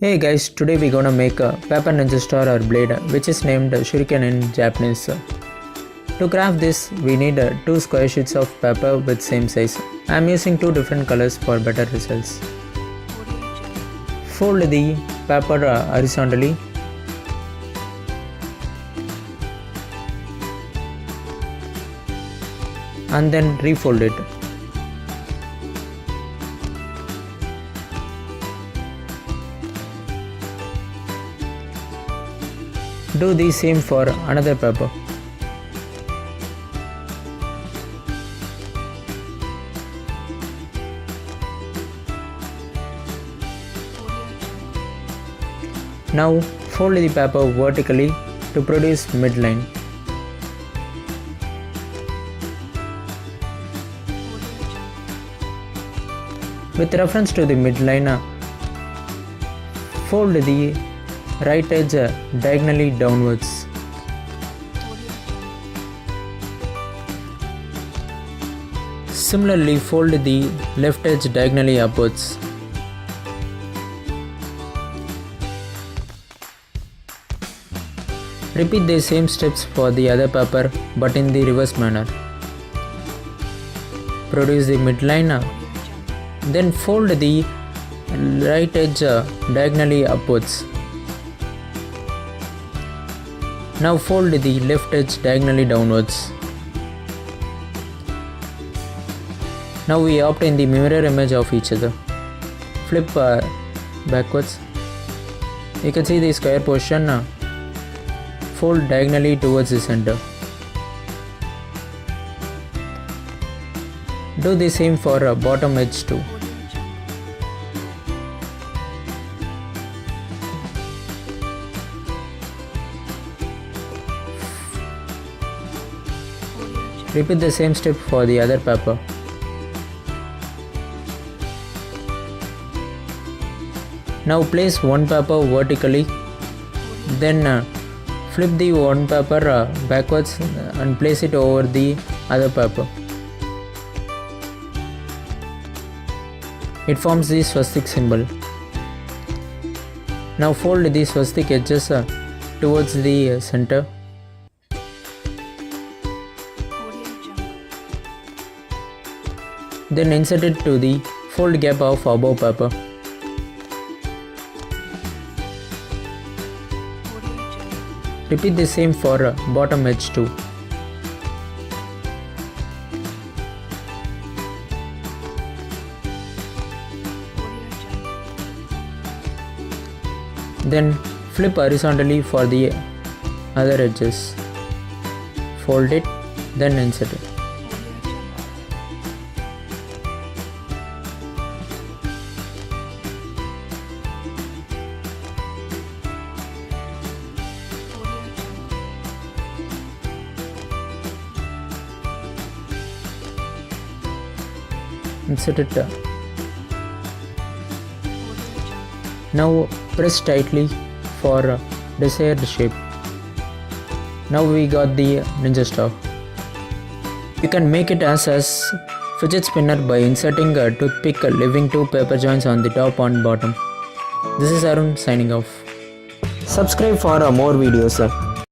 Hey guys, today we're gonna make a paper ninja star or blade which is named shuriken in Japanese. To craft this, we need two square sheets of paper with same size. I am using two different colors for better results. Fold the paper horizontally. And then refold it. Do the same for another paper. Now fold the paper vertically to produce midline. With reference to the midline, fold the right edge diagonally downwards. Similarly, fold the left edge diagonally upwards. Repeat the same steps for the other paper but in the reverse manner. Produce the midline, then fold the right edge diagonally upwards. Now fold the left edge diagonally downwards. Now we obtain the mirror image of each other. Flip backwards. You can see the square portion. Fold diagonally towards the center. Do the same for bottom edge too. Repeat the same step for the other paper. Now place one paper vertically, then flip the one paper backwards and place it over the other paper. It forms the swastik symbol. Now fold the swastik edges towards the center. Then insert it to the fold gap of above paper. Repeat the same for bottom edge too. Then flip horizontally for the other edges. Fold it, then insert it. Insert it. Now press tightly for desired shape. Now we got the ninja star. You can make it as fidget spinner by inserting a toothpick leaving two paper joints on the top and bottom. This is Arun signing off. Subscribe for more videos.